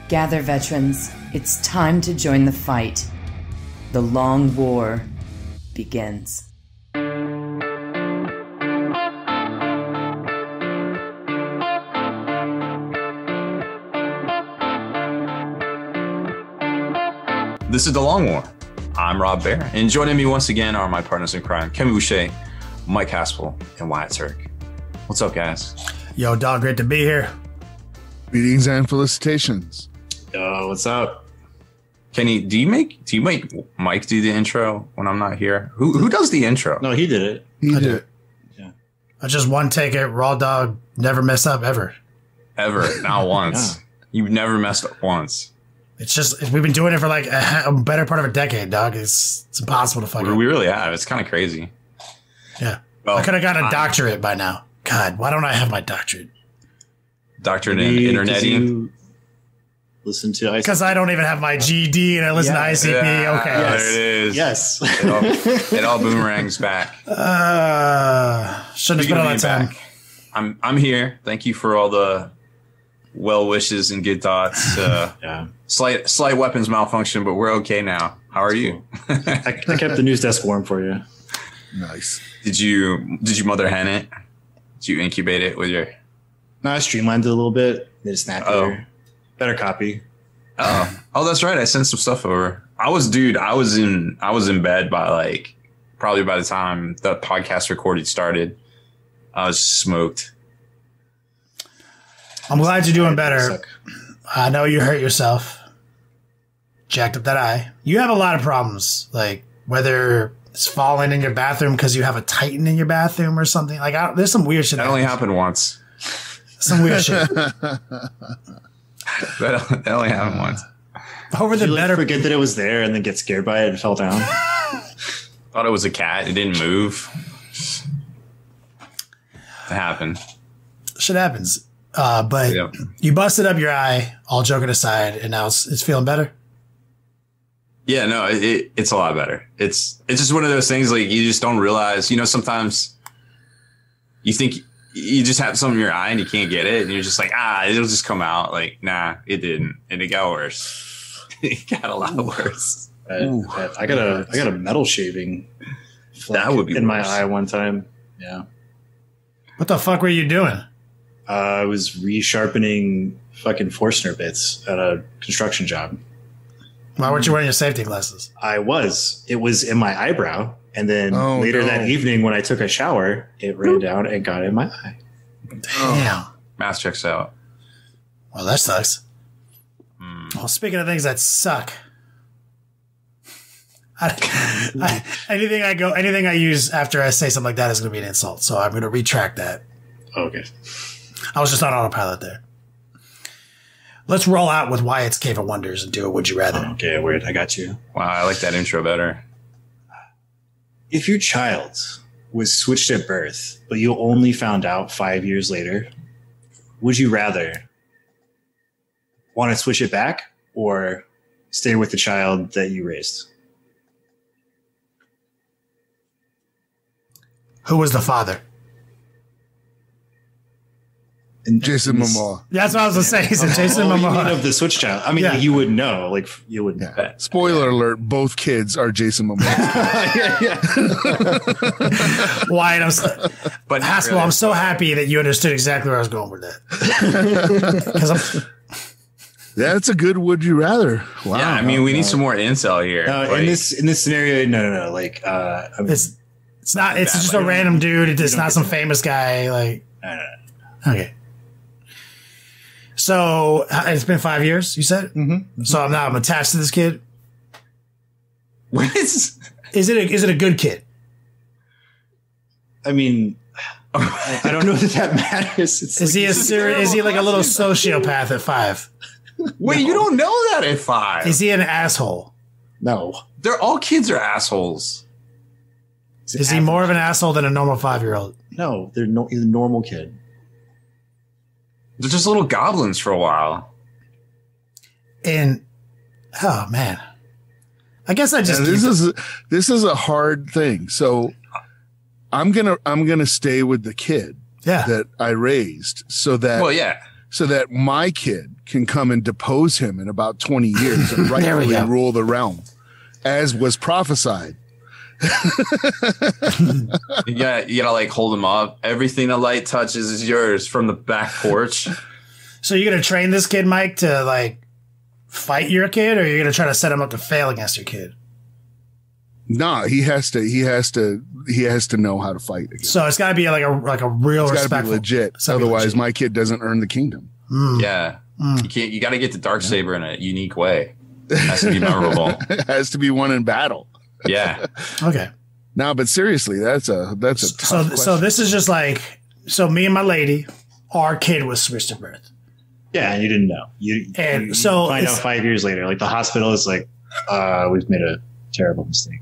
Gather, veterans. It's time to join the fight. The long war begins. This is The Long War. I'm Rob Baer, and joining me once again are my partners in crime, Kevin Boucher, Mike Haspil, and Wyatt Turk. What's up, guys? Yo, dog, great to be here. Greetings and felicitations. Yo, what's up? Kenny, do you make Mike do the intro when I'm not here? Who does the intro? No, he did it. He did it. Yeah. I just one take it, raw dog, never mess up ever. Ever, not once. Yeah. You've never messed up once. It's just, we've been doing it for like a better part of a decade, dog. It's impossible to fuck We up. really have. It's kind of crazy. Yeah. Well, I could have gotten a doctorate by now. God, why don't I have my doctorate? Doctorate in interneting. Listen to Because I don't even have my GED and I listen to ICP. Yeah, Okay. there it is. Yes. It all boomerangs back. Shouldn't have spent all that time. I'm here. Thank you for all the well wishes and good thoughts. Yeah. Slight weapons malfunction, but we're okay now. How are you? I kept the news desk warm for you. Nice. Did you mother hen it? Did you incubate it with your? No, I streamlined it a little bit. Made it snappier. Better copy. Oh, that's right. I sent some stuff over. I was in bed by probably by the time the podcast recording started. I was smoked. I'm glad you're doing better. Suck. I know you hurt yourself. Jacked up that eye. You have a lot of problems, like whether it's falling in your bathroom because you have a Titan in your bathroom or something. Like, there's some weird shit. That only happened once. Some weird shit. That only happened once. Over the Did you better. forget that it was there and then get scared by it and fell down? Thought it was a cat. It didn't move. It happened. Shit happens. But Yeah. you busted up your eye, all joking aside, and now it's feeling better. Yeah, no, it's a lot better. It's just one of those things like you just don't realize. Sometimes you think you just have something in your eye and you can't get it, and you're just like, it'll just come out. Like, nah, it didn't, and it got worse. It got a lot worse. I got a metal shaving. That would be in my worse. eye one time. Yeah. What the fuck were you doing? I was resharpening fucking Forstner bits at a construction job. Why weren't you wearing your safety glasses? I was. It was in my eyebrow. And then later that evening when I took a shower, it ran down and got in my eye. Damn. Math checks out. Well, that sucks. Well, speaking of things that suck, anything I use after I say something like that is going to be an insult. So I'm going to retract that. Okay. I was just on autopilot there. Let's roll out with Wyatt's Cave of Wonders and do a Would You Rather. Okay, weird. I got you. Wow, I like that intro better. If your child was switched at birth, but you only found out 5 years later, would you rather want to switch it back or stay with the child that you raised? Who was the father? And Jason Momoa. That's what I was going to say. He's a Jason you mean Momoa. of the switch child. I mean, Yeah. you would know. Like, you would know. Yeah. Spoiler alert, both kids are Jason Momoa. Wyatt, But not Haspil, really. I'm so happy that you understood exactly where I was going with that. Because That's a good would you rather. Wow. Yeah, I mean, we need some more intel here. In this scenario, no. Like, I mean, it's not. It's just a random dude. It's not some famous guy. Like, no. okay. So it's been 5 years. You said. Mm-hmm. So I'm attached to this kid. What is? Is it a good kid? I mean, I don't know that matters. It's Is he is he like a little sociopath at 5? Wait, you don't know that at 5. Is he an asshole? no. They're all kids are assholes. Is he more of an asshole than a normal 5-year-old? No, he's a normal kid. They're just little goblins for a while. And oh man, I guess I just this is a hard thing. So I'm gonna stay with the kid yeah. that I raised, so that Well, yeah. so that my kid can come and depose him in about 20 years and rightfully rule the realm, as was prophesied. You gotta like hold him up. Everything the light touches is yours from the back porch. So you're gonna train this kid, Mike, to like fight your kid, or you're gonna try to set him up to fail against your kid? No, he has to know how to fight again. So it's got to be like a real it's respectful. Got to be legit. Otherwise, my kid doesn't earn the kingdom. Yeah, you can't. You got to get the Darksaber in a unique way. It has to be memorable. It has to be won in battle. Yeah. Okay. No, but seriously, that's a tough question. So this is just like, so me and my lady, our kid was switched at birth. Yeah, and you didn't know. You find out 5 years later. Like the hospital is like, we've made a terrible mistake.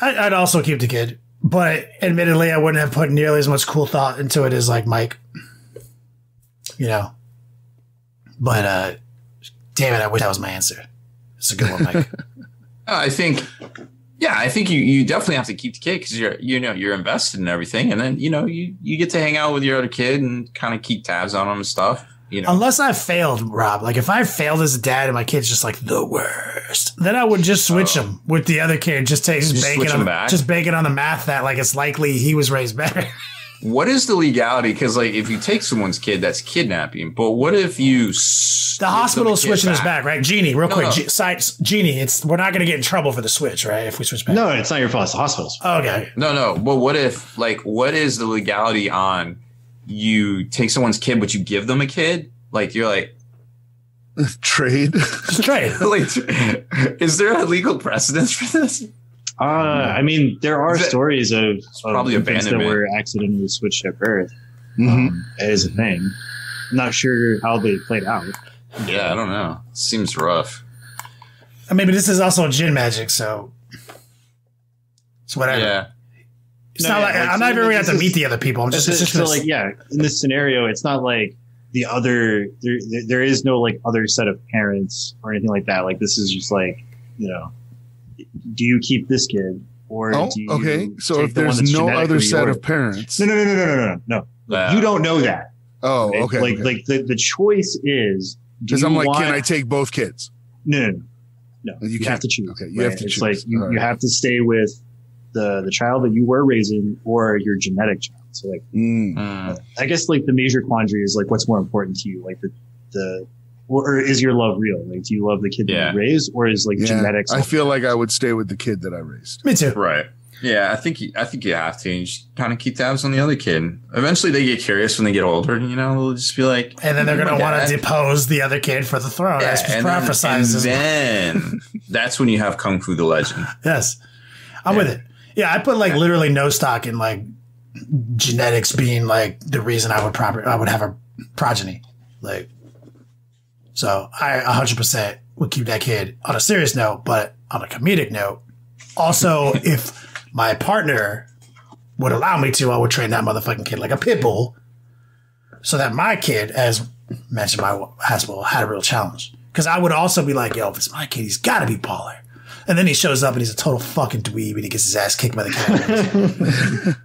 I'd also keep the kid, but admittedly, I wouldn't have put nearly as much cool thought into it as like Mike. You know, but damn it, I wish that was my answer. It's a good one, Mike. I think you definitely have to keep the kid because you're invested in everything, and then you get to hang out with your other kid and kind of keep tabs on them and stuff. Unless I failed, Rob. Like if I failed as a dad and my kid's just like the worst, then I would just switch him with the other kid. Just bank it on the math that like it's likely he was raised better. What is the legality? Because like if you take someone's kid, that's kidnapping. But what if you the hospital is switching us back, right? Jeannie, real quick, Jeannie, we're not going to get in trouble for the switch, right? If we switch back, no, it's not your fault. It's the hospital's fault. Okay, no. But what if what is the legality on? You take someone's kid, but you give them a kid. Like you're like trade. Just trade. Like, is there a legal precedence for this? I mean, there are stories of probably infants that were accidentally switched at birth. It is a thing. I'm not sure how they played out. Yeah, I don't know. It seems rough. I mean, but this is also gin magic, so it's whatever. Yeah. It's not like I'm not even going to have to meet the other people. I'm just like, yeah, in this scenario, it's not like the other, there is no like other set of parents or anything like that. Like this is just like, do you keep this kid or do you okay. So if there's no other set of parents. No. You don't know that. Oh, right? Okay. Like the choice is, because I'm like, can I take both kids? No. You have to choose. Okay. You have to choose. It's like you have to stay with the child that you were raising or your genetic child. So like, I guess like the major quandary is like, what's more important to you? Like or is your love real? Like, do you love the kid that you raised, or is like genetics? I feel like I would stay with the kid that I raised. Me too. Right. Yeah. I think you have to. You just kind of keep tabs on the other kid. Eventually they get curious when they get older, and they'll just be like, and then they're going to want to depose the other kid for the throne. Yeah, as prophesizes. And then that's when you have Kung Fu the Legend. Yes. I'm with it. Yeah. I put like literally no stock in like genetics being like the reason I would have a progeny. Like, so I 100% would keep that kid on a serious note, but on a comedic note. Also, if my partner would allow me to, I would train that motherfucking kid like a pit bull so that my kid, as mentioned by Haspil, had a real challenge. Because I would also be like, yo, if it's my kid, he's got to be baller. And then he shows up and he's a total fucking dweeb and he gets his ass kicked by the cat.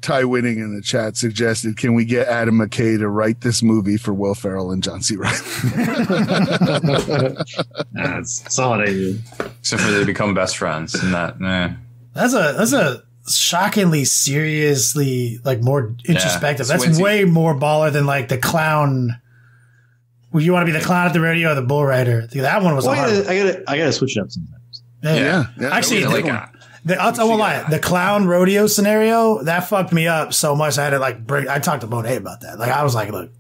Ty Winning in the chat suggested, can we get Adam McKay to write this movie for Will Ferrell and John C. Reilly? That's a solid idea. Except for they become best friends. And That's a shockingly seriously, like, more introspective. That's way more baller than like the clown. Well, you want to be the clown at the rodeo or the bull rider? That one was a hard one. I gotta switch it up sometimes. Yeah. Actually, I won't lie. The clown rodeo scenario, that fucked me up so much. I had to like I talked to Monet about that. Like I was like, look,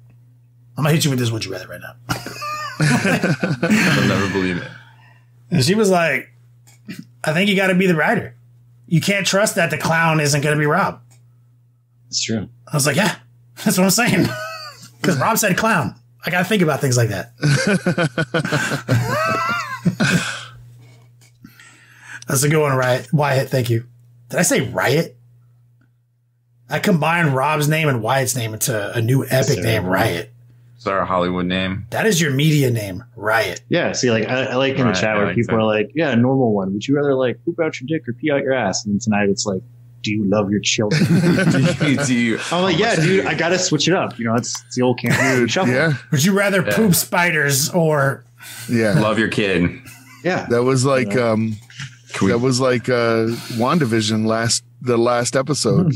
I'm gonna hit you with this would you rather right now. I'll never believe it. And she was like, I think you got to be the rider. You can't trust that the clown isn't going to be Rob. It's true. I was like, yeah, that's what I'm saying. Because Rob said clown. I got to think about things like that. That's a good one, Wyatt. Thank you. Did I say Riot? I combined Rob's name and Wyatt's name into a new epic name, Riot. Is that our Hollywood name? That is your media name, Riot. Yeah, see, like I like in the chat where people are like, yeah, a normal one. Would you rather like poop out your dick or pee out your ass? And tonight it's like Do you love your children? do you, I'm like, yeah, dude, I got to switch it up. You know, it's the old can't shuffle. Yeah. Would you rather poop spiders or love your kid? Yeah. That was like WandaVision the last episode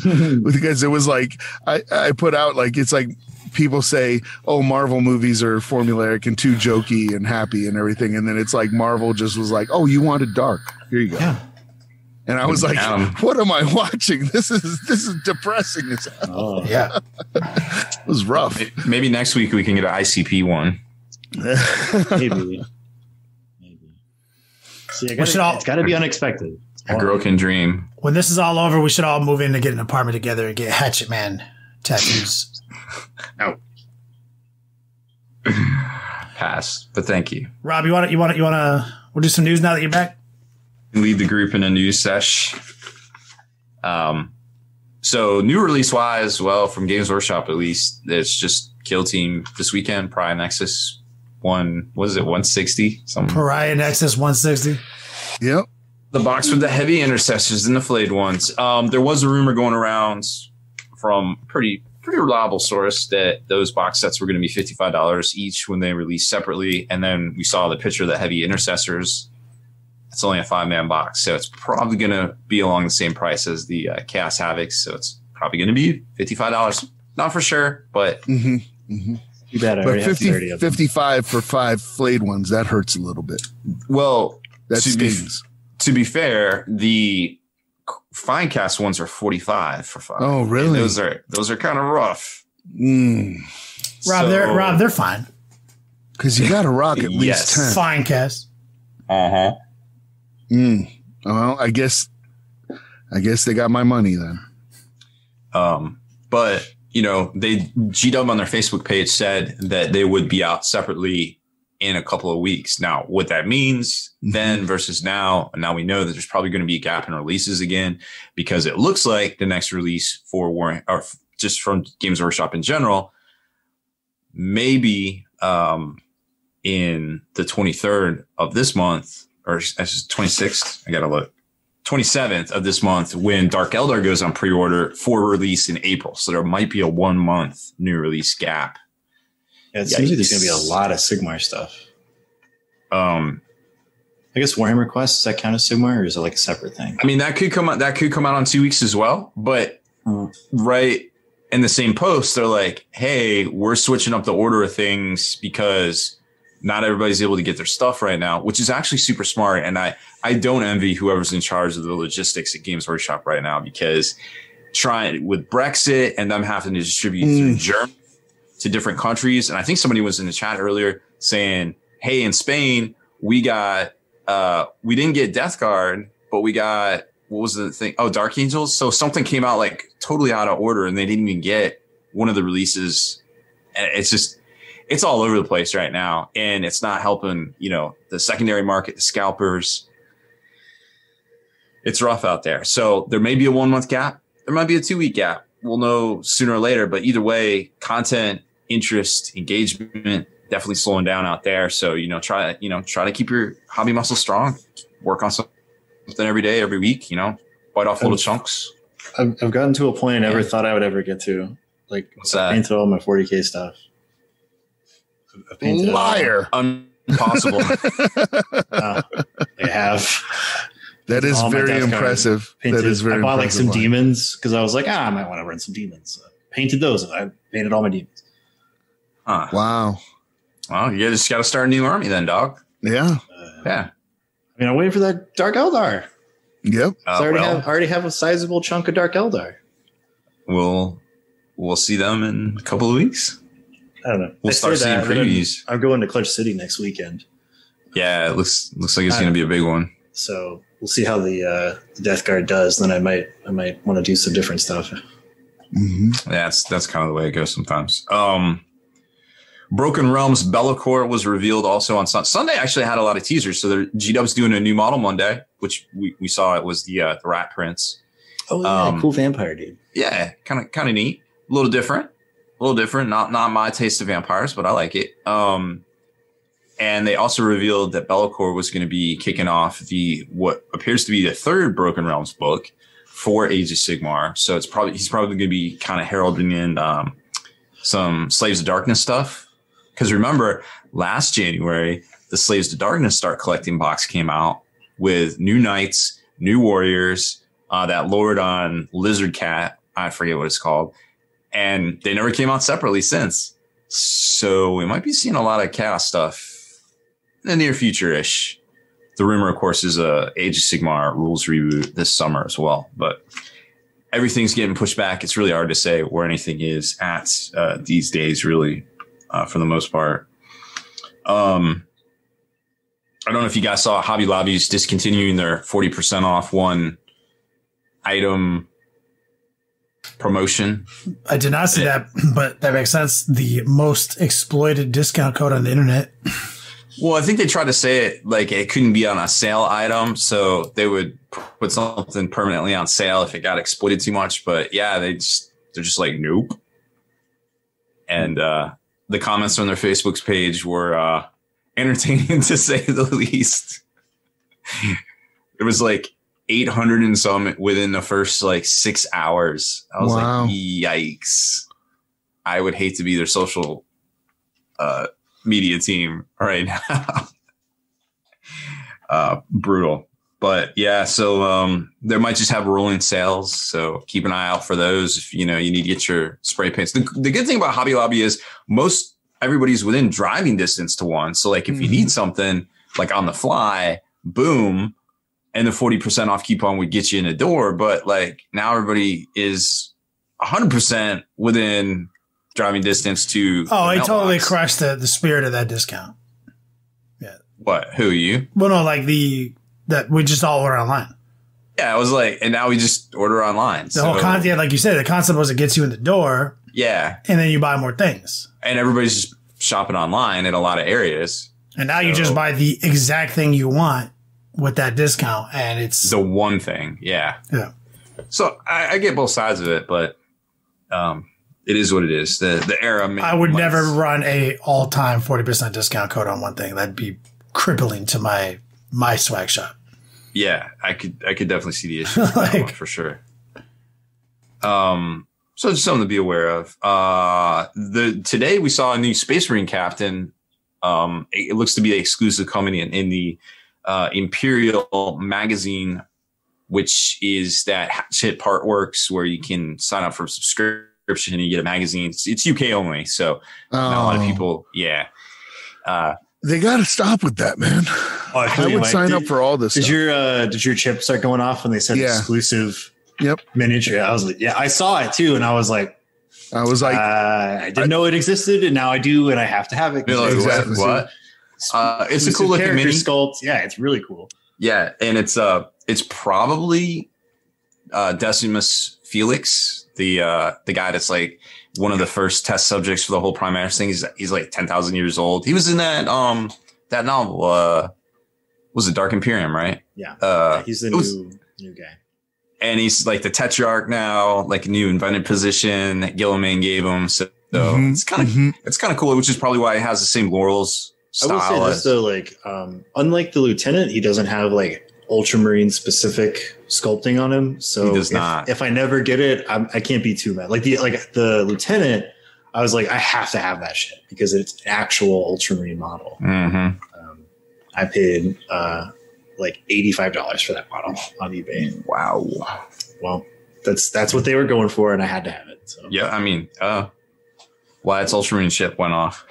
because it was like I put out like it's like people say, oh, Marvel movies are formulaic and too jokey and happy and everything, and then it's like Marvel just was like, oh, you wanted dark, here you go. Yeah. And I was like, what am I watching? This is depressing as hell. Oh. Yeah. It was rough. Maybe next week we can get an ICP one. Maybe. See, it's got to be unexpected. A girl can dream. When this is all over, we should all move in to get an apartment together and get Hatchet Man tattoos. No. Pass, but thank you. Rob, you want to we'll do some news now that you're back? Lead the group in a news sesh. So new release wise, well, from Games Workshop at least, it's just Kill Team this weekend. Pariah Nexus 160? Something. Pariah Nexus 160. Yep. The box with the heavy intercessors and the flayed ones. There was a rumor going around from pretty reliable source that those box sets were going to be $55 each when they released separately. And then we saw the picture of the heavy intercessors. It's only a 5-man box, so it's probably going to be along the same price as the Chaos Havocs. So it's probably going to be $55. Not for sure, but too bad. I already have 30 of them. 55 for 5 flayed ones. That hurts a little bit. Well, that stings. To be fair, the fine cast ones are 45 for 5. Oh, really? And those are kind of rough. Rob, they're fine. Because you got to rock at least 10. Fine cast. Uh-huh. Well, I guess they got my money then. But GW on their Facebook page said that they would be out separately in a couple of weeks. Now, what that means then versus now, and now we know that there's probably going to be a gap in releases again, because it looks like the next release for Warhammer, or just from Games Workshop in general, maybe in the 23rd of this month, or 26th, I gotta look, 27th of this month, when Dark Eldar goes on pre-order for release in April. So there might be a 1 month new release gap. Yeah, it seems like there's going to be a lot of Sigmar stuff. I guess Warhammer Quest, does that count as Sigmar, or is it like a separate thing? I mean, that could come out on 2 weeks as well. But right in the same post, they're like, hey, we're switching up the order of things because not everybody's able to get their stuff right now, which is actually super smart. And I don't envy whoever's in charge of the logistics at Games Workshop right now, because trying with Brexit and them having to distribute through Germany to different countries. And I think somebody was in the chat earlier saying, hey, in Spain, we didn't get Death Guard, but we got, what was the thing? Oh, Dark Angels. So something came out like totally out of order and they didn't even get one of the releases. And it's all over the place right now. And it's not helping, the secondary market, the scalpers. It's rough out there. So there may be a 1 month gap. There might be a 2 week gap. We'll know sooner or later, but either way, content, interest, engagement, definitely slowing down out there. So, try to keep your hobby muscle strong, work on something every day, every week, bite off little chunks. I've gotten to a point I never thought I would ever get to. Like, I painted all my 40K stuff. Liar. Impossible. I have. That is very impressive. That is very impressive. I bought like some demons because I was like, I might want to run some demons. So I painted those. I painted all my demons. Huh. Wow. Well, you just got to start a new army then, dog. Yeah. Yeah. I mean, I'm waiting for that Dark Eldar. Yep. I already have a sizable chunk of Dark Eldar. We'll see them in a couple of weeks. I don't know. We'll start seeing previews. I'm going to Clutch City next weekend. Yeah, it looks like it's going to be a big one. So we'll see how the Death Guard does. Then I might want to do some different stuff. Mm-hmm. Yeah, that's kind of the way it goes sometimes. Broken Realms Be'lakor was revealed also on Sunday. Actually had a lot of teasers. So GW's doing a new model Monday, which we saw. It was the Rat Prince. Oh yeah, cool vampire dude. Yeah, kind of neat. A little different. Not my taste of vampires, but I like it. And they also revealed that Be'lakor was going to be kicking off what appears to be the third Broken Realms book, for Age of Sigmar. So he's probably going to be kind of heralding in some Slaves of Darkness stuff. Because remember, last January, the Slaves to Darkness Start Collecting box came out with new knights, new warriors, that Lord on Lizard Cat. I forget what it's called. And they never came out separately since. So we might be seeing a lot of chaos stuff in the near future-ish. The rumor, of course, is Age of Sigmar rules reboot this summer as well. But everything's getting pushed back. It's really hard to say where anything is at these days, really, for the most part. I don't know if you guys saw Hobby Lobby's discontinuing their 40% off one item promotion. I did not see that, but that makes sense. The most exploited discount code on the internet. Well, I think they tried to say it like it couldn't be on a sale item, so they would put something permanently on sale if it got exploited too much. But yeah, they're just like, nope. And the comments on their Facebook's page were entertaining to say the least. It was like 800 and some within the first like 6 hours. I was like, yikes. I would hate to be their social media team right now. Brutal. But yeah, so they might just have rolling sales. So keep an eye out for those if you need to get your spray paints. The good thing about Hobby Lobby is everybody's within driving distance to one. So like if you need something like on the fly, boom, and the 40% off coupon would get you in the door. But like now everybody is 100% within driving distance to. Oh, I totally crushed the spirit of that discount. Yeah. What? Who, you? Well, no, like that we just all order online. Yeah, I was like, and now we just order online. The whole concept, like you said, the concept was it gets you in the door. Yeah. And then you buy more things. And everybody's just shopping online in a lot of areas. And now you just buy the exact thing you want with that discount, and it's the one thing. Yeah. Yeah. So I get both sides of it, but it is what it is. The era. I would never run a all-time 40% discount code on one thing. That'd be crippling to my swag shop. Yeah, I could definitely see the issue with that one for sure. So just something to be aware of. Today we saw a new Space Marine captain. It looks to be exclusive coming in the Imperial magazine, which is that shit part works where you can sign up for a subscription and you get a magazine. It's UK only, so not a lot of people. Yeah, they got to stop with that, man. I would sign up for all this. Did your chip start going off when they said exclusive? Yep. Miniature. I was like, yeah, I saw it too, and I was like, I didn't know it existed, and now I do, and I have to have it. Exactly. What? It's a cool looking mini sculpt. Yeah, it's really cool. Yeah, and it's probably Decimus Felix, the guy that's like one of the first test subjects for the whole Primaris thing. He's like 10,000 years old. He was in that novel. Was it Dark Imperium, right? Yeah. He's the new guy. And he's like the Tetrarch now, like a new invented position that Gilliman gave him. So it's kind of cool, which is probably why he has the same laurels style. I will say this though, like unlike the Lieutenant, he doesn't have like Ultramarine specific sculpting on him. So he does not. If I never get it, I can't be too mad. Like the Lieutenant, I was like, I have to have that shit because it's an actual Ultramarine model. Mm-hmm. I paid like $85 for that model on eBay. Wow. Well, that's what they were going for, and I had to have it. So. Yeah, I mean, Wyatt's Ultramarine ship went off.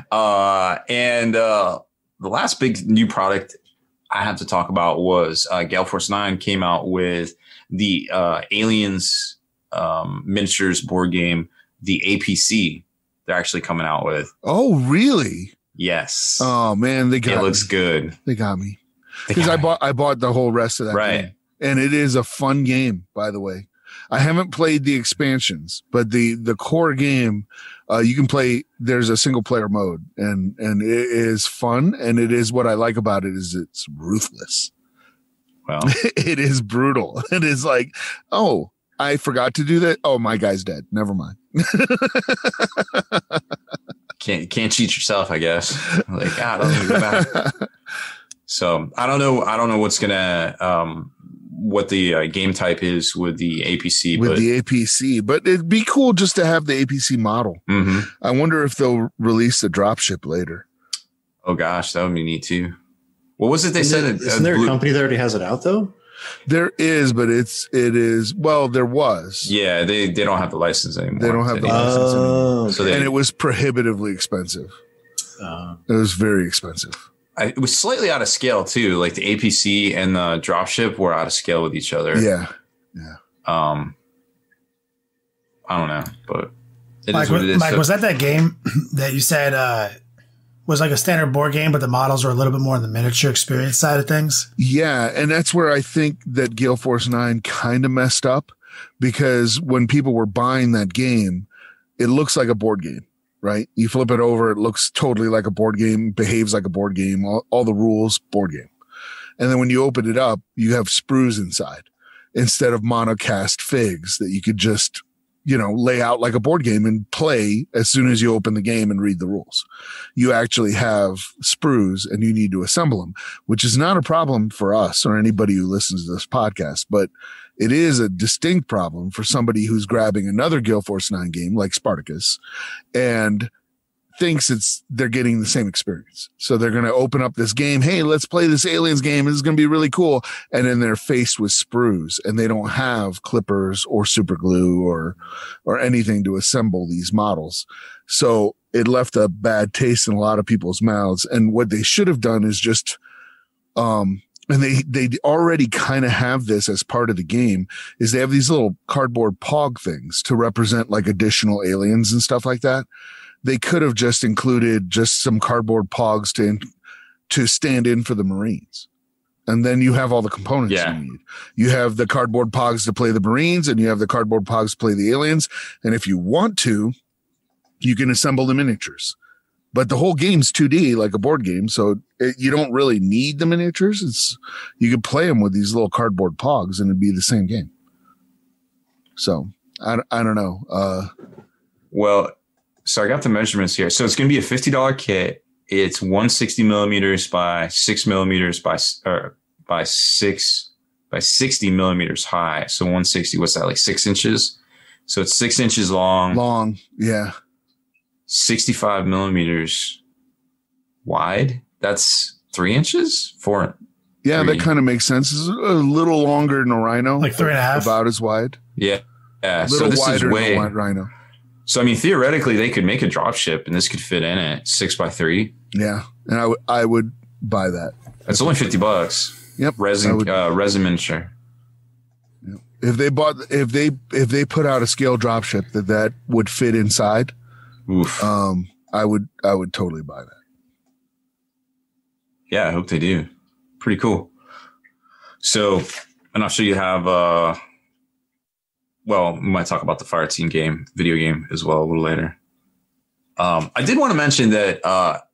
And the last big new product I had to talk about was Gale Force 9 came out with the Aliens miniatures board game, the APC. They're actually coming out with. Oh, really? Yes. Oh man, it looks good. They got me because I bought the whole rest of that game, and it is a fun game. By the way, I haven't played the expansions, but the core game you can play. There's a single player mode, and it is fun, and it is what I like about it is it's ruthless. Well, it is brutal. It is like, oh, I forgot to do that. Oh, my guy's dead. Never mind. Can't cheat yourself, I guess. Like, I don't need to go back. So I don't know what's gonna what the game type is with the APC. But it'd be cool just to have the APC model. Mm-hmm. I wonder if they'll release the dropship later. Oh gosh, that would be neat too. What was it they said? Isn't there a company that already has it out though? There is, but it is. Well, there was. Yeah, they don't have the license anymore. They don't have the license anymore. So and it was prohibitively expensive. It was very expensive. It was slightly out of scale too. Like the APC and the dropship were out of scale with each other. Yeah. I don't know, but Mike, was that game that you said was like a standard board game, but the models were a little bit more on the miniature experience side of things? Yeah, and that's where I think that Gale Force 9 kind of messed up, because when people were buying that game, it looks like a board game, right? You flip it over, it looks totally like a board game, behaves like a board game, all the rules, board game. And then when you open it up, you have sprues inside instead of monocast figs that you could just, lay out like a board game and play as soon as you open the game and read the rules. You actually have sprues and you need to assemble them, which is not a problem for us or anybody who listens to this podcast, but it is a distinct problem for somebody who's grabbing another Gale Force 9 game like Spartacus and thinks they're getting the same experience. So they're going to open up this game. Hey, let's play this Aliens game. This is going to be really cool. And then they're faced with sprues and they don't have clippers or super glue or anything to assemble these models. So it left a bad taste in a lot of people's mouths. And what they should have done is just, and they already kind of have this as part of the game, is they have these little cardboard pog things to represent like additional aliens and stuff like that. They could have just included just some cardboard pogs to stand in for the Marines. And then you have all the components you need. You have the cardboard pogs to play the Marines and you have the cardboard pogs to play the aliens. And if you want to, you can assemble the miniatures. But the whole game's 2D like a board game. So you don't really need the miniatures. You could play them with these little cardboard pogs and it'd be the same game. So I don't know. So I got the measurements here. So it's going to be a $50 kit. It's 160 millimeters by 6 millimeters by 60 millimeters high. So 160, what's that, like 6 inches? So it's 6 inches long. Long, yeah. 65 millimeters wide. That's 3 inches? 4. Yeah, 3. That kind of makes sense. It's a little longer than a Rhino. Like 3.5. About as wide. Yeah. Yeah. So this is way than a Rhino. So, I mean, theoretically, they could make a drop ship and this could fit in it 6x3. Yeah. And I would buy that. It's only $50. Yep. Resin miniature. Yep. If they put out a scale drop ship that would fit inside, oof. I would totally buy that. Yeah, I hope they do. Pretty cool. So, and I'm sure you have well, we might talk about the Fireteam video game as well a little later. I did want to mention that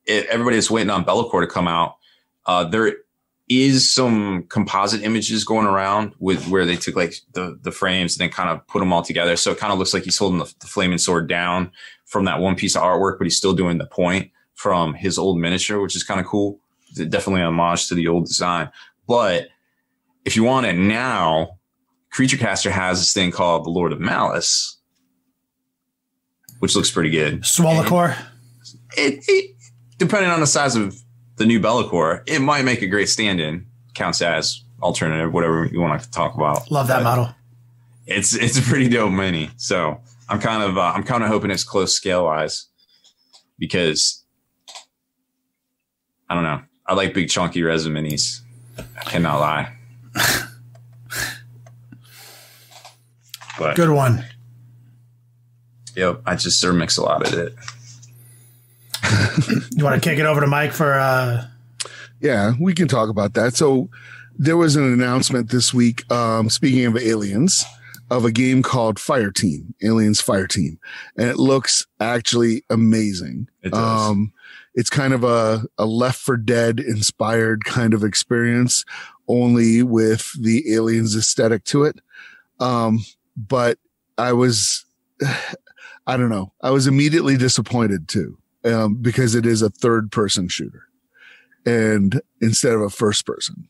everybody is waiting on Be'lakor to come out. There is some composite images going around with where they took like the frames and then kind of put them all together. So it kind of looks like he's holding the flaming sword down from that one piece of artwork, but he's still doing the point from his old miniature, which is kind of cool. Definitely an homage to the old design. But if you want it now, Creature Caster has this thing called the Lord of Malice, which looks pretty good. Swallowcore? It depending on the size of the new Be'lakor, it might make a great stand-in. Counts as alternative, whatever you want to talk about. Love that model. It's a pretty dope mini. So I'm kind of hoping it's close scale-wise because I don't know. I like big chunky resin minis. I cannot lie. But, good one. Yep, I just sort of mix a lot of it. You want to kick it over to Mike for Yeah, we can talk about that. So there was an announcement this week, speaking of aliens, of a game called Fireteam, Aliens Fireteam. And it looks actually amazing. It does. It's kind of a Left 4 Dead inspired kind of experience, only with the aliens aesthetic to it. But I don't know. I was immediately disappointed too, because it is a third person shooter and instead of a first person.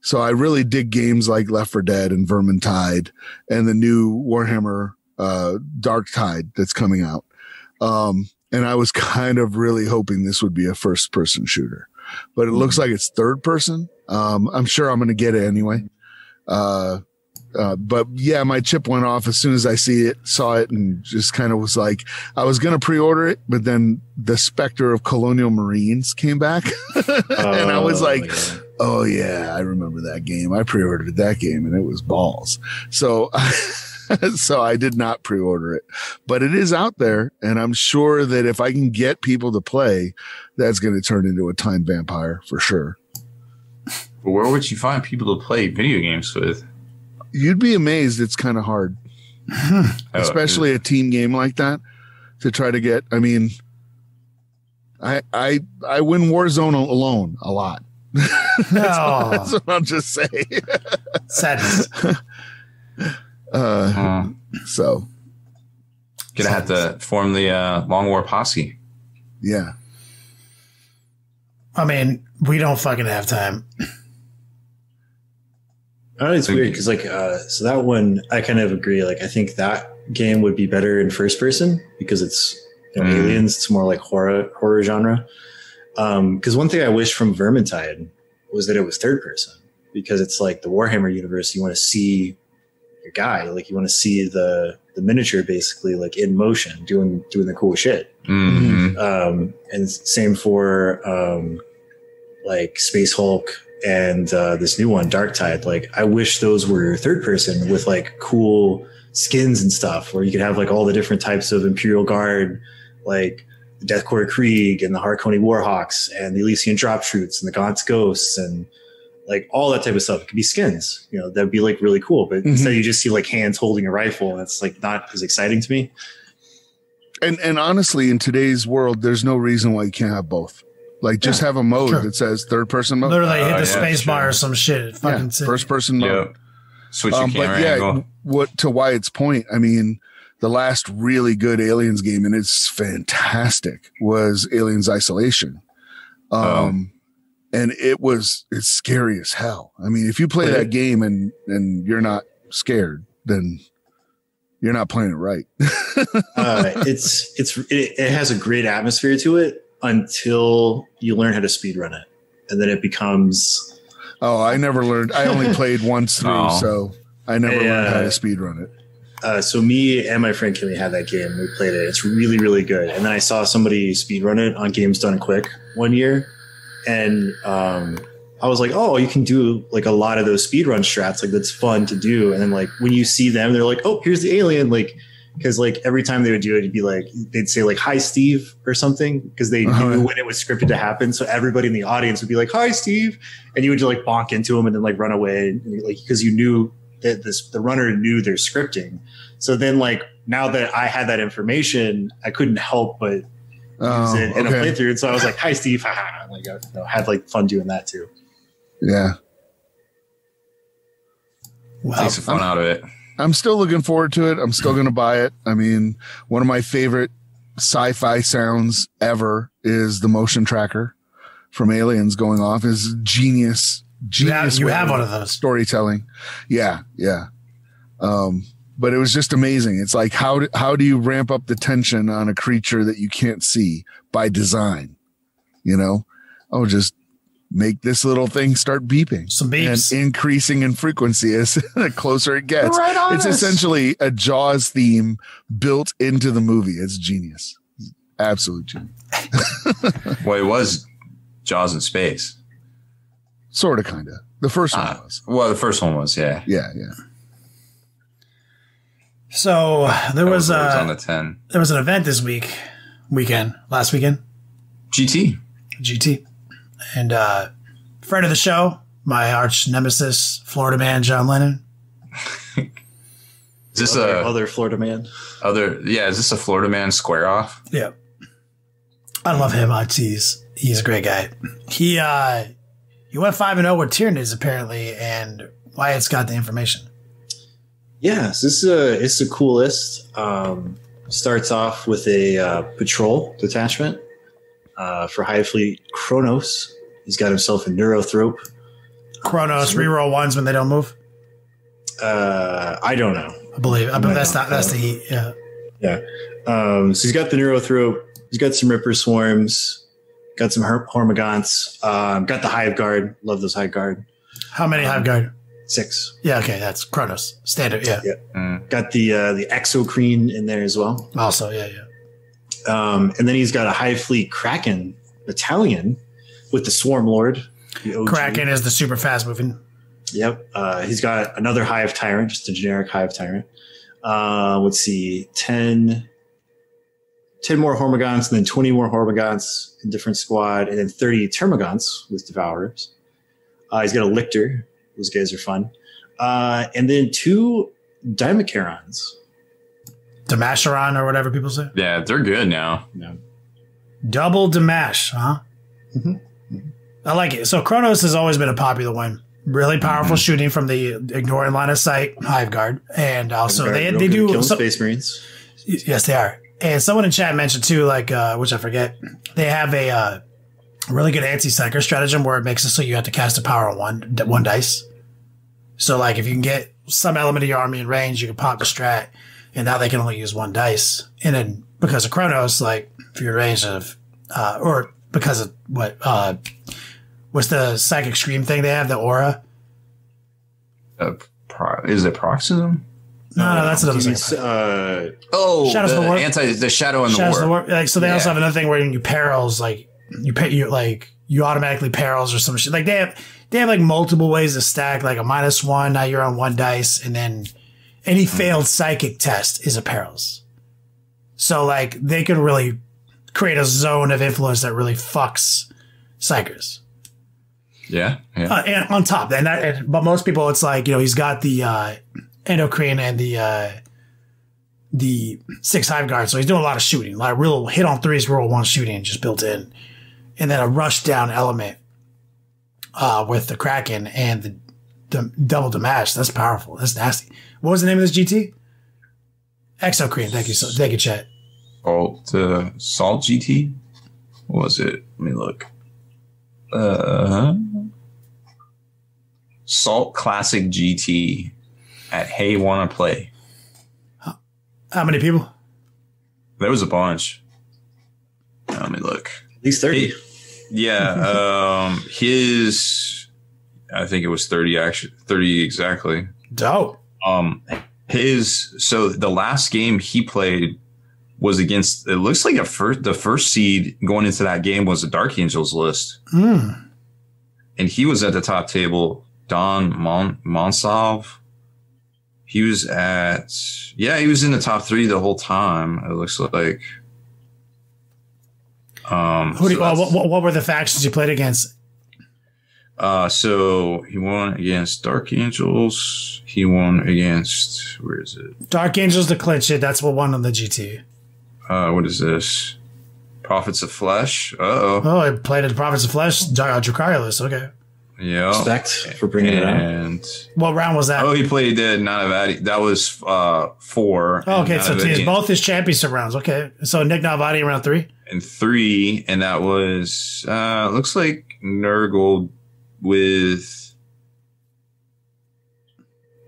So I really dig games like Left 4 Dead and Vermintide and the new Warhammer Dark Tide that's coming out. And I was kind of really hoping this would be a first person shooter, but it looks like it's third person. I'm sure I'm going to get it anyway. But yeah, my chip went off as soon as I saw it and just kind of was like, I was going to pre-order it, but then the specter of Colonial Marines came back and I was like, oh yeah, I remember that game. I pre-ordered that game and it was balls. So, so I did not pre-order it, but it is out there. And I'm sure that if I can get people to play, that's going to turn into a time vampire for sure. But where would you find people to play video games with? You'd be amazed. It's kind of hard, especially a team game like that to try to get. I mean, I win Warzone alone a lot. That's what I'll just say. Sadness. So gonna have to form the Long War Posse. Yeah. I mean, we don't fucking have time. Oh, it's weird because so that one I kind of agree. Like I think that game would be better in first person because it's aliens. It's more like horror genre. Because one thing I wish from Vermintide was that it was third person because it's like the Warhammer universe. You want to see your guy, like you want to see the miniature basically like in motion doing the cool shit. Mm-hmm. And same for like Space Hulk. And this new one, Dark Tide, like I wish those were third person with like cool skins and stuff where you could have like all the different types of Imperial Guard, like the Deathcore Krieg and the Harkoni Warhawks and the Elysian Drop Shoots and the Gaunt's Ghosts and like all that type of stuff. It could be skins, you know, that'd be like really cool. But instead you just see like hands holding a rifle and it's like not as exciting to me. And honestly, in today's world, there's no reason why you can't have both. Like just have a mode that says third person mode. Literally hit the space bar or some shit. Fucking first person mode. Switch your camera angle. What to Wyatt's point, I mean, the last really good Aliens game, and it's fantastic, was Aliens Isolation. And it's scary as hell. I mean, if you play that game and you're not scared, then you're not playing it right. It has a great atmosphere to it. Until you learn how to speedrun it. And then it becomes... Oh, I never learned. I only played once through, so I never learned how to speedrun it. So me and my friend Kimmy had that game. We played it. It's really, really good. And then I saw somebody speedrun it on Games Done Quick one year. And I was like, oh, you can do like a lot of those speedrun strats. Like that's fun to do. And then like when you see them, they're like, oh, here's the alien. Like... Because like every time they would do it, it'd be like they'd say like "Hi, Steve" or something because they knew when it was scripted to happen. So everybody in the audience would be like "Hi, Steve," and you would just like bonk into him and then like run away, and, like because you knew that the runner knew their scripting. So then like now that I had that information, I couldn't help but use it in a playthrough. And so I was like, "Hi, Steve," haha. Like I had like fun doing that too. Yeah, takes some fun out of it. I'm still looking forward to it. I'm still going to buy it. I mean, one of my favorite sci-fi sounds ever is the motion tracker from Aliens going off. Is genius. You have one of those storytelling. Yeah. But it was just amazing. It's like, how do you ramp up the tension on a creature that you can't see by design? You know, just make this little thing start beeping. Some beeps. And increasing in frequency as the closer it gets. It's essentially a Jaws theme built into the movie. It's genius. Absolute genius. Well, it was Jaws in space. Sort of, kind of. The first one was. Well, the first one was, yeah. Yeah. So there was on the 10. There was an event this last weekend. GT. And friend of the show, my arch nemesis, Florida man John Lennon. Is this other Florida man? Is this a Florida man square off? Yeah. I love him. He's a great guy. He went 5-0 with Tyranids apparently, and Wyatt's got the information. Yeah, so it's a cool list. Starts off with a patrol detachment. For High Fleet Kronos, he's got himself a Neurothrope. Chronos reroll ones when they don't move. I don't know. I believe that's the heat. Yeah. Yeah. So he's got the Neurothrope. He's got some Ripper Swarms. Got some Hormagaunts. Got the Hive Guard. Love those Hive Guard. How many Hive Guard? 6. Yeah, okay, that's Chronos. Standard, yeah. Got the Exocrine in there as well. Also, yeah. And then he's got a Hive Fleet Kraken battalion with the Swarm Lord. The OG. Kraken is the super fast moving. Yep. He's got another Hive Tyrant, just a generic Hive Tyrant. Let's see, 10 more Hormagaunts, and then 20 more Hormagaunts in different squad, and then 30 Termagants with Devourers. He's got a Lictor. Those guys are fun. And then 2 Dimacharons. Damasharon or whatever people say. Yeah, they're good now. Yeah. Double Damash, huh? I like it. So Chronos has always been a popular one. Really powerful shooting from the ignoring line of sight Hive Guard, and also they do kill Space Marines. Yes, they are. And someone in chat mentioned too, like which I forget, they have a really good anti-psyker stratagem where it makes it so you have to cast a power on one dice. So like if you can get some element of your army in range, you can pop the strat, and now they can only use 1 dice. And then because of Chronos, like if you're in range of or because of what's the psychic scream thing they have, the aura? Is it Proxism? No, that's another thing. Shadows of the War. The Shadow in the Shadows War. of the War. Like, so they also have another thing where you perils, like you automatically perils or some shit. Like they have like multiple ways to stack, like a -1. Now you're on 1 dice, and then any failed psychic test is a perils. So like they can really create a zone of influence that really fucks psychers. Yeah. And on top, but most people, it's like, he's got the endocrine and the 6 Hive Guard, so he's doing a lot of shooting, a lot of real hit on 3s, roll 1 shooting just built in, and then a rush down element with the Kraken and the double Damash. That's powerful. That's nasty. What was the name of this GT? Exocrine. Thank you, chat. Salt GT. What was it? Let me look. Salt Classic GT at Hey Wanna Play. How many people? There was a bunch. Let me look. At least 30. His, I think it was 30 actually, 30 exactly. Dope. So the last game he played was against, it looks like the first seed going into that game was a Dark Angels list. And he was at the top table. Don Monsalve. He was he was in the top 3 the whole time. It looks like. What were the factions you played against? So he won against Dark Angels. He won against, where is it? Dark Angels to clinch it. That's what won on the GT. What is this? Prophets of Flesh. Oh, I played at Prophets of Flesh. Dracarys. Okay. Yeah. Respect for bringing it up. What round was that? Oh, he played the Navati. That was 4. Oh, okay, so both his championship rounds. Okay, so Nick Navati in round 3 and 3, and that was looks like Nurgle with.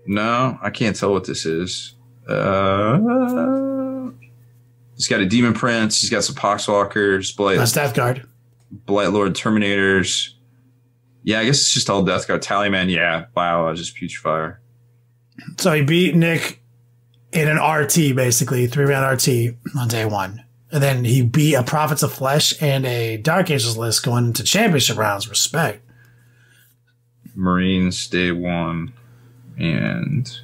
No, I can't tell what this is. He's got a Demon Prince. He's got some Poxwalkers. That's Death Guard. Blight Lord Terminators. Yeah, I guess it's just all Death Guard. Tallyman, yeah. Wow, just Putrefier. So he beat Nick in an RT, basically, 3-round RT on day 1. And then he beat a Prophets of Flesh and a Dark Angels list going into championship rounds. Respect. Marines, day 1. And...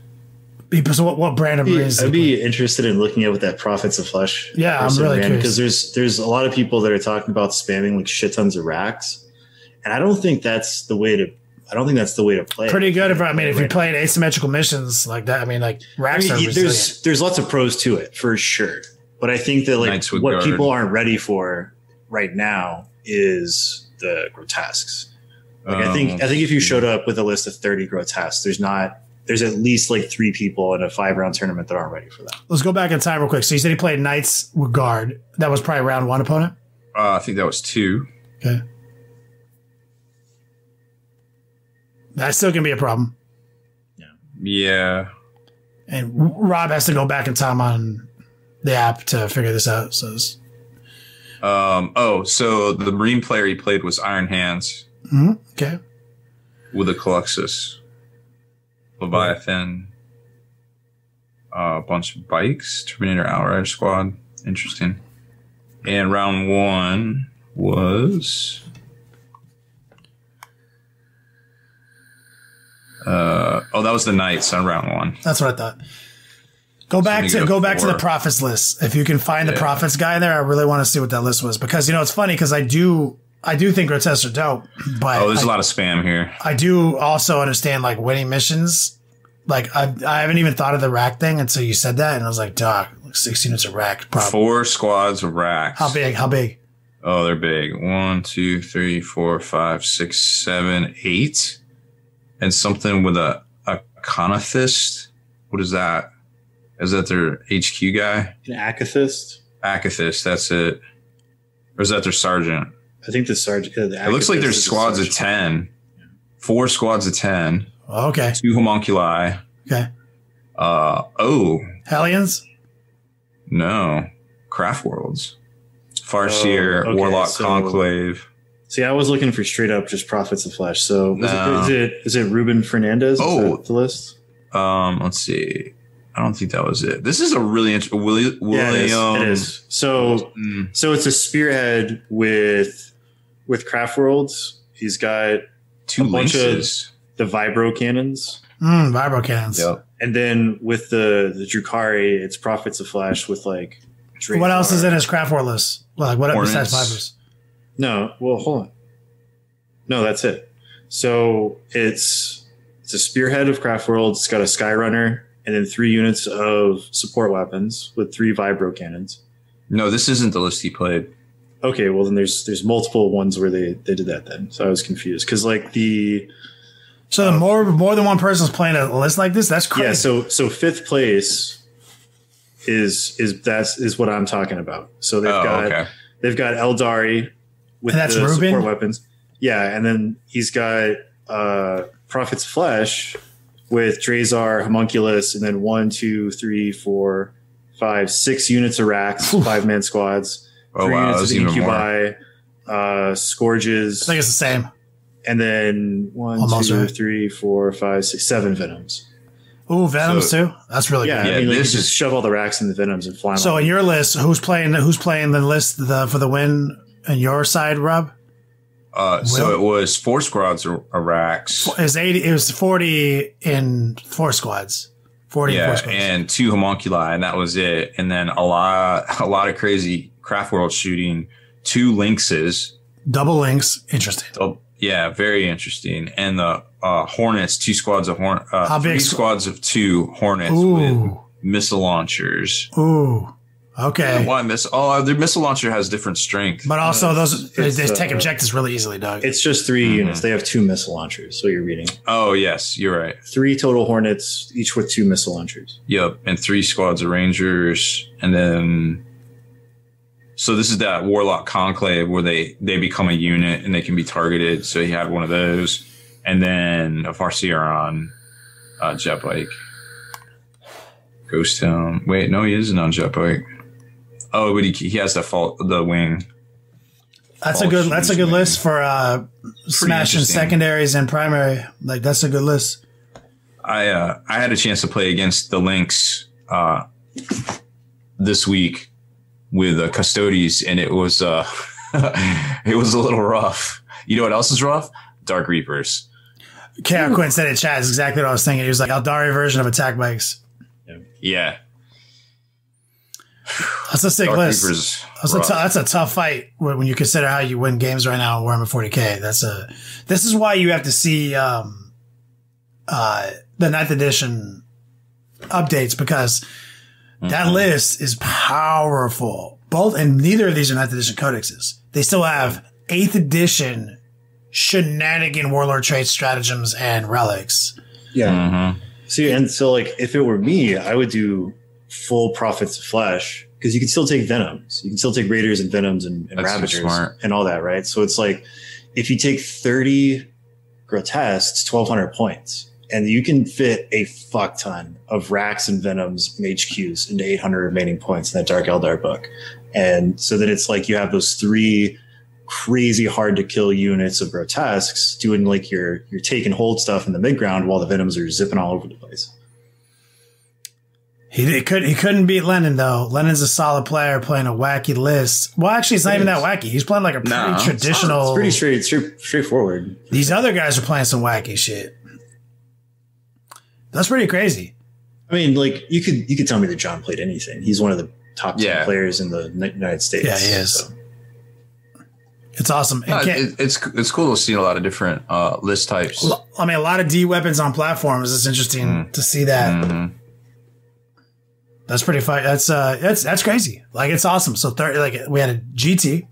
So what brand of Marines? I'd be interested in looking at what that Prophets of Flesh. Yeah, I'm really curious. Because there's a lot of people that are talking about spamming like shit tons of racks. And I don't think that's the way to play. Pretty good if you play asymmetrical missions like that. Racks are resilient. There's lots of pros to it for sure. But I think that what people aren't ready for right now is the grotesques. I think if you showed up with a list of 30 grotesques, there's at least 3 people in a 5-round tournament that aren't ready for that. Let's go back in time real quick. So you said he played Knights with Guard. That was probably round 1 opponent? I think that was 2. Okay. That's still gonna be a problem. Yeah. And Rob has to go back in time on the app to figure this out. So, so the Marine player he played was Iron Hands. Okay. With a Colossus, Leviathan, a bunch of bikes, Terminator Outrider Squad. Interesting. And round 1 was that was the Knights on round 1. That's what I thought. Go back to the Prophets list. If you can find the Prophets guy there, I really want to see what that list was, because it's funny because I do think grotesques are dope, but there's a lot of spam here. I do also understand like winning missions. Like I haven't even thought of the rack thing until you said that, and I was like, "Doc, 6 units of rack." Probably. 4 squads of racks. How big? Oh, they're big. 1, 2, 3, 4, 5, 6, 7, 8, and something with a Conathist. What is that? Is that their HQ guy? An Akathist? Akathist, that's it. Or is that their sergeant? I think the sergeant. It looks like there's squads of 10. 4 squads of 10. Okay. 2 homunculi. Okay. Hellions? No. Craft Worlds. Farseer, okay, Warlock Conclave. See, I was looking for straight up just Prophets of Flesh. So is it Ruben Fernandez? Oh, the list. Let's see. I don't think that was it. This is a really interesting William. Yeah, it is. So it's a spearhead with Craft Worlds. He's got 2 bunch of lynxes. The vibro cannons. Vibro cannons. Yep. And then with the Drukhari, it's Prophets of Flesh with like. What else is in his Craft World list? Like what besides vibros? No, well, hold on. No, that's it. So it's a spearhead of Craft Worlds. It's got a Skyrunner and then 3 units of support weapons with 3 vibro cannons. No, this isn't the list he played. Okay, well then there's multiple ones where they did that then. So I was confused because like the. So more than one person's playing a list like this. That's crazy. Yeah. So 5th place is what I'm talking about. So they've got Eldari with the support weapons. Yeah, and then he's got Prophet's Flesh with Drazar, Homunculus, and then 1, 2, 3, 4, 5, 6 units of racks, 5-man squads, 3 units of incubi, scourges. I think it's the same. And then 1, 2, 3, 4, 5, 6, 7 venoms. Ooh, venoms too. That's really good. Yeah, I mean, like, you just shove all the racks in the venoms and fly them. So in your list, who's playing the list for the win on your side, Rob? So it was 4 squads of racks. It was 40 in 4 squads. 40 in 4 squads. And 2 homunculi, and that was it. And then a lot of crazy Craft World shooting. 2 lynxes. Double lynx. Interesting. Yeah, very interesting. And the Hornets, 2 squads of Hornets. 3 squads of 2 Hornets with missile launchers. Ooh. Okay. Why their missile launcher has different strength. But also they take objectives really easily, Doug. It's just 3 units. They have 2 missile launchers, so you're reading. Oh, yes, you're right. 3 total Hornets, each with 2 missile launchers. Yep, and 3 squads of Rangers. And then... So this is that Warlock Conclave where they become a unit and they can be targeted. So he had one of those. And then a Farseer on jet bike. Ghost Town. Wait, no, he isn't on jet bike. Oh, but he has the wing. That's a good list for smashing secondaries and primary. Like that's a good list. I had a chance to play against the Lynx this week with Custodes, and it was it was a little rough. You know what else is rough? Dark Reapers. K.R. Quinn said in chat is exactly what I was thinking. He was like Eldari version of attack bikes. Yeah. That's a sick list. That's a tough fight when you consider how you win games right now in Warhammer 40K. This is why you have to see the 9th edition updates, because that list is powerful. And neither of these are 9th edition codexes. They still have 8th edition shenanigan warlord traits, stratagems, and relics. Yeah. Mm-hmm. See, and so like if it were me, I would do full Prophets of Flesh, because you can still take Venoms. You can still take Raiders and Venoms and Ravagers and all that, right? So it's like if you take 30 grotesques, 1,200 points. And you can fit a fuck ton of Racks and Venoms and HQs into 800 remaining points in that Dark Eldar book. And so that it's like you have those 3 crazy hard to kill units of grotesques doing like your take and hold stuff in the mid ground while the Venoms are zipping all over the place. He couldn't beat Lennon though. Lennon's a solid player playing a wacky list. Well, actually, it's not even that wacky. He's playing like a pretty traditional. It's pretty straightforward. These other guys are playing some wacky shit. That's pretty crazy. I mean, like you could tell me that John played anything. He's one of the top 10 players in the United States. Yeah, he is. So. It's awesome. It's cool to see a lot of different list types. I mean, a lot of D weapons on platforms. It's interesting to see that. Mm-hmm. That's pretty fun. That's crazy. Like it's awesome. So we had a GT,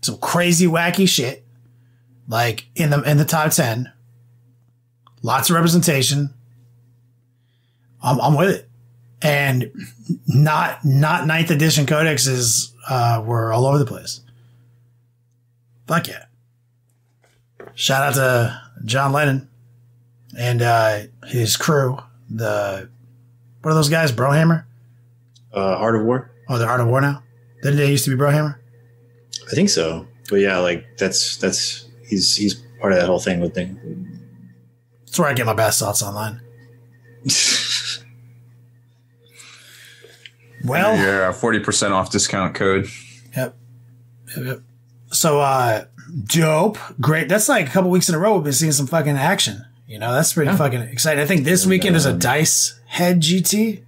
some crazy wacky shit, like in the top 10. Lots of representation. I'm with it, and not 9th edition codexes were all over the place. Fuck yeah! Shout out to John Lennon and his crew. What are those guys? Brohammer? Art of War. Oh, they're Art of War now? Didn't they used to be Brohammer? I think so. But yeah, like that's he's part of that whole thing with thing. That's where I get my best thoughts online. Well, your 40% off discount code. Yep. So, dope. Great. That's like a couple weeks in a row we've been seeing some fucking action. You know, that's pretty fucking exciting. I think this weekend is a Dice Head GT.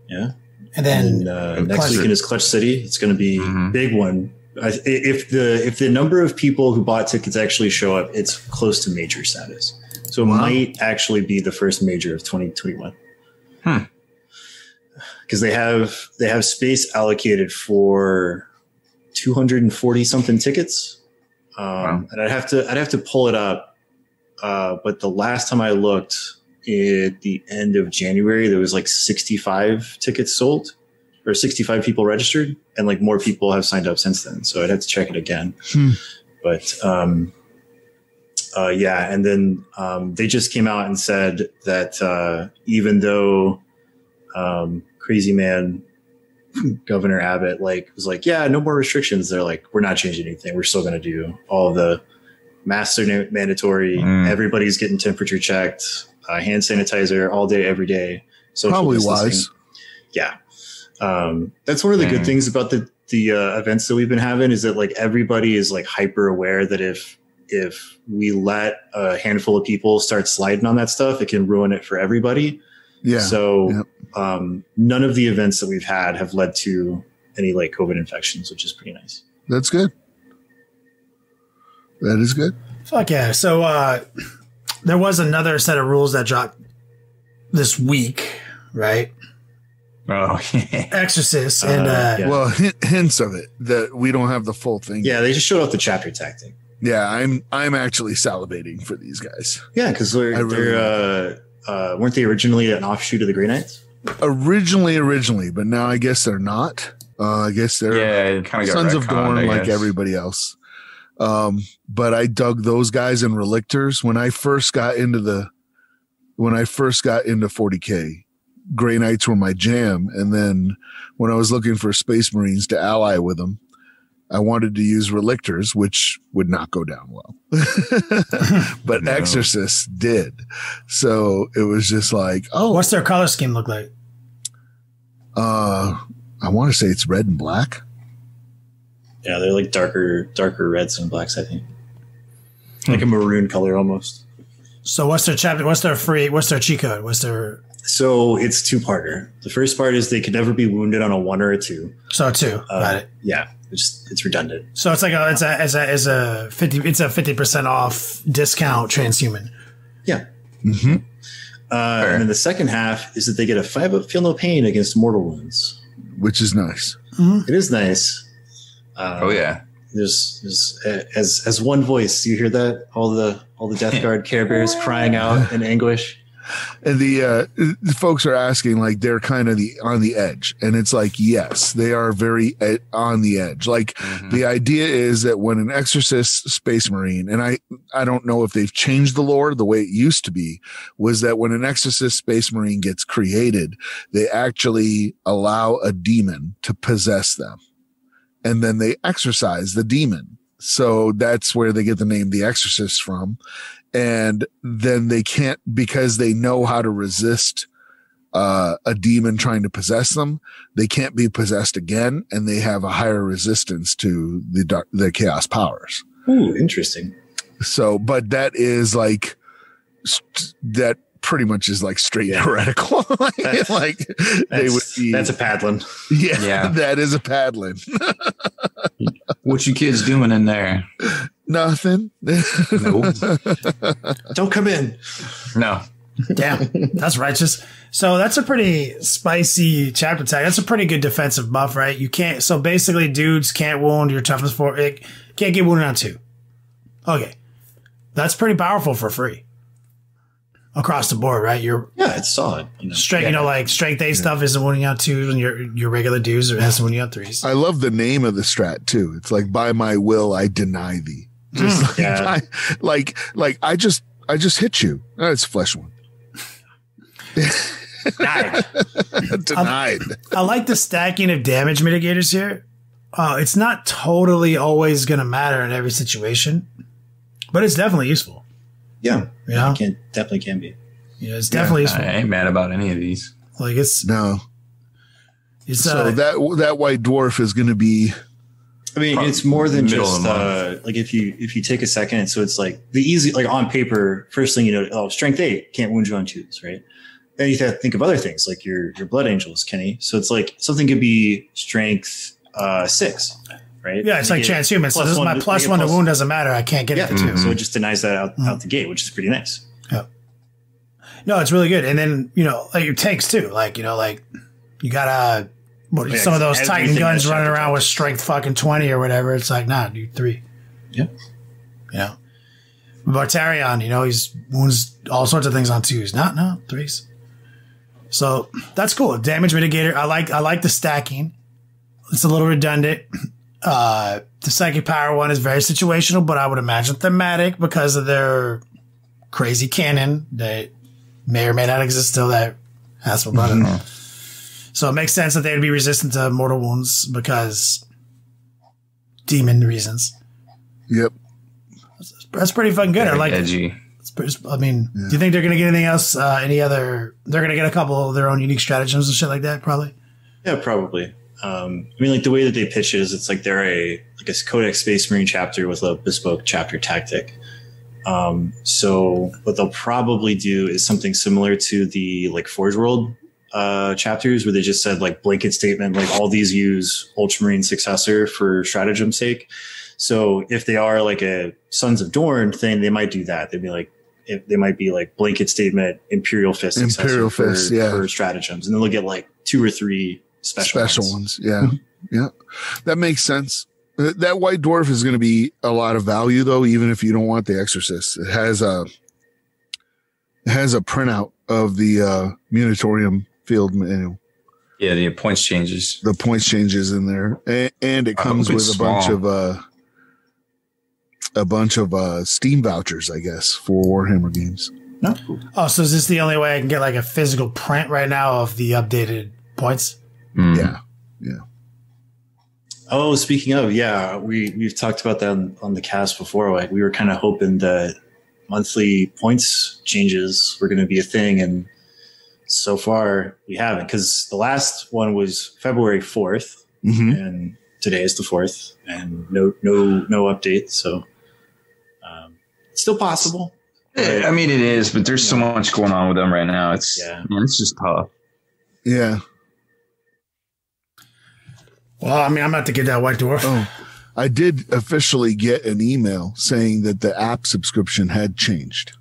Yeah. And then next weekend is Clutch City. It's going to be a big one. If the number of people who bought tickets actually show up, it's close to major status. So it might actually be the first major of 2021. Because they have space allocated for 240 something tickets. And I'd have to pull it up. But the last time I looked at the end of January, there was like 65 tickets sold or 65 people registered, and like more people have signed up since then. So I'd have to check it again. But, yeah. And then, they just came out and said that, even though, crazy man Governor Abbott was like, yeah, no more restrictions. They're like, we're not changing anything. We're still going to do all the masks are mandatory. Everybody's getting temperature checked, hand sanitizer all day, every day. Social probably distancing. Wise. Yeah. That's one of the good things about the events that we've been having is that like everybody is like hyper aware that if we let a handful of people start sliding on that stuff, it can ruin it for everybody. Yeah. So none of the events that we've had have led to any like COVID infections, which is pretty nice. That's good. That is good. Fuck yeah. So there was another set of rules that dropped this week, right? Oh, yeah. Exorcist. And well, hints of it that we don't have the full thing. Yeah, they just showed off the chapter tactic. Yeah, I'm actually salivating for these guys. Yeah, because they're weren't they originally an offshoot of the Grey Knights? Originally, but now I guess they're not. I guess they're kind of Sons of Dorn like everybody else. But I dug those guys in Relictors when I first got into 40K. Grey Knights were my jam, and then when I was looking for Space Marines to ally with them, I wanted to use Relictors, which would not go down well. But no. Exorcists did. So it was just like, oh. What's their color scheme look like? I want to say it's red and black. Yeah, they're like darker reds and blacks, I think. Like a maroon color almost. So what's their chapter? What's their cheat code? So it's two-parter. The first part is they could never be wounded on a 1 or a 2. So 2. Got it. Yeah. It's redundant. So it's like it's a 50% off discount transhuman. Yeah. Mm-hmm. And then the second half is that they get a 5-up feel no pain against mortal wounds, which is nice. Mm-hmm. It is nice. Oh yeah. There's as one voice. You hear that? All the Death Guard Care Bears crying out in anguish. And the folks are asking, like, they're kind of on the edge. And it's like, yes, they are very on the edge. Like, the idea is that when an Exorcist Space Marine, and I don't know if they've changed the lore, the way it used to be, was that when an Exorcist Space Marine gets created, they actually allow a demon to possess them. And then they exorcise the demon. So that's where they get the name The Exorcist from. And then they can't, because they know how to resist a demon trying to possess them, they can't be possessed again, and they have a higher resistance to the chaos powers. Ooh, interesting. So, but that is like, that pretty much is like straight heretical. They would be, that's a Padlin. Yeah, that is a Padlin. What you kids doing in there? Nothing. No. Don't come in. No. Damn, that's righteous. So that's a pretty spicy chapter tag. That's a pretty good defensive buff, right? You can't. So basically, dudes can't wound your toughness 4. It can't get wounded on 2. Okay, that's pretty powerful for free across the board, right? It's solid. Strength, like strength 8 stuff isn't wounding out 2s, and your regular dudes are has wounding out 3s. I love the name of the strat too. It's like, by my will, I deny thee. Just I just hit you. It's flesh wound. Denied. I like the stacking of damage mitigators here. It's not totally always going to matter in every situation, but it's definitely useful. Yeah, definitely can be. Yeah, it's definitely useful. I ain't mad about any of these. Like so that white dwarf is going to be. I mean, it's more than just like if you take a second. So it's like the easy, like on paper, first thing strength 8 can't wound you on 2s, right? Then you have to think of other things like your blood angels, Kenny. So it's like something could be strength 6, right? Yeah, it's like transhuman. So this is my +1 to wound doesn't matter. I can't get it to 2. So it just denies that out the gate, which is pretty nice. Yeah. No, it's really good. And then like your tanks too. Like you got some of those Titan guns running around with strength fucking 20 or whatever. It's like, nah, do 3. Yeah. Bartarion, he's wounds all sorts of things on 2s. No, 3s. So that's cool. Damage mitigator. I like the stacking. It's a little redundant. The psychic power one is very situational, but I would imagine thematic because of their crazy canon that may or may not exist still that Haspil brought in. So it makes sense that they'd be resistant to mortal wounds because demon reasons. Yep. That's pretty fucking good. Very I like edgy. Do you think they're going to get anything else? They're going to get a couple of their own unique stratagems and shit like that, probably? Yeah, probably. Like the way that they pitch it is it's like they're a Codex Space Marine chapter with a bespoke chapter tactic. So what they'll probably do is something similar to the like Forge World chapters where they just said like blanket statement, like all these use Ultramarine successor for stratagem's sake. So if they are like a Sons of Dorn thing, they might do that. They might be like blanket statement Imperial Fist successor for stratagems, and then they'll get like 2 or 3 special ones. Yeah. Yeah. That makes sense. That white dwarf is going to be a lot of value though, even if you don't want the Exorcist. It has a printout of the Munitorium field manual. Yeah, the points changes. The points changes in there, and it comes with a bunch of Steam vouchers, I guess, for Warhammer games. No. Oh, so is this the only way I can get like a physical print right now of the updated points? Yeah. Oh, speaking of, we've talked about that on the cast before. Like we were kind of hoping that monthly points changes were going to be a thing, and so far we haven't, because the last one was February 4th, and today is the 4th, and no update. So it's still possible. I mean, it is, but there's so much going on with them right now. It's just tough. Yeah. Well, I mean, I'm about to get that white dwarf. Oh, I did officially get an email saying that the app subscription had changed.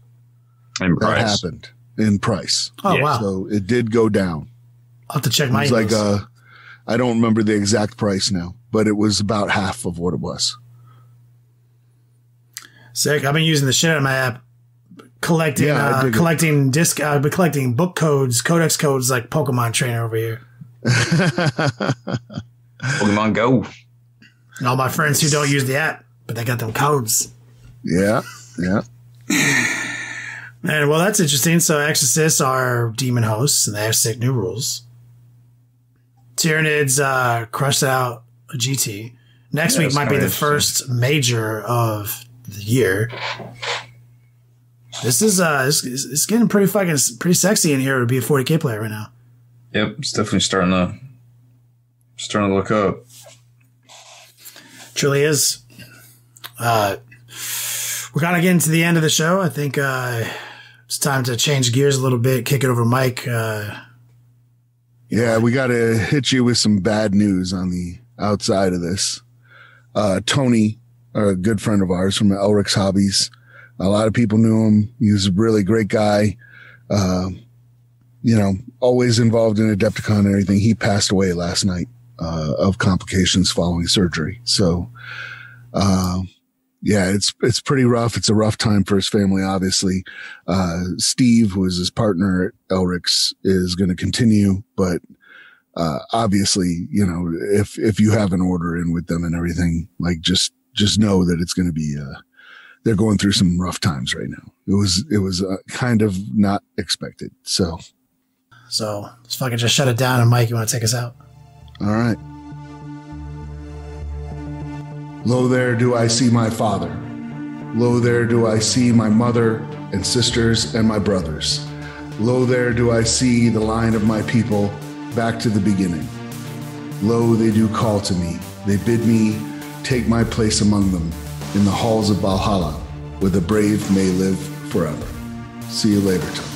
In price. That happened in price. Oh, wow. So it did go down. I'll have to check my emails. Like, I don't remember the exact price now, but it was about half of what it was. Sick. I've been using the shit out of my app collecting collecting collecting book codes, codex codes like Pokemon trainer over here. Pokemon Go. And all my friends who don't use the app, but they got them codes. Yeah. And well, that's interesting. So Exorcists are demon hosts, and they have sick new rules. Tyranids crushed out a GT. Next week might be the first major of the year. This is it's getting pretty sexy in here to be a 40K player right now. Yep, it's definitely starting to look up. Truly is. We're kind of getting to the end of the show. I think it's time to change gears a little bit, kick it over to Mike. Yeah, we got to hit you with some bad news on the outside of this. Tony, a good friend of ours from Elric's Hobbies. A lot of people knew him. He was a really great guy. Always involved in Adepticon and everything. He passed away last night of complications following surgery. So, it's pretty rough. It's a rough time for his family, obviously. Steve, who is his partner at Elric's, is going to continue, but obviously, if you have an order in with them and everything, like just know that it's going to be they're going through some rough times right now. It was kind of not expected. So let's fucking just shut it down. And Mike, you want to take us out? All right. Lo there do I see my father. Lo there do I see my mother and sisters and my brothers. Lo there do I see the line of my people back to the beginning. Lo, they do call to me. They bid me take my place among them in the halls of Valhalla, where the brave may live forever. See you later, Tom.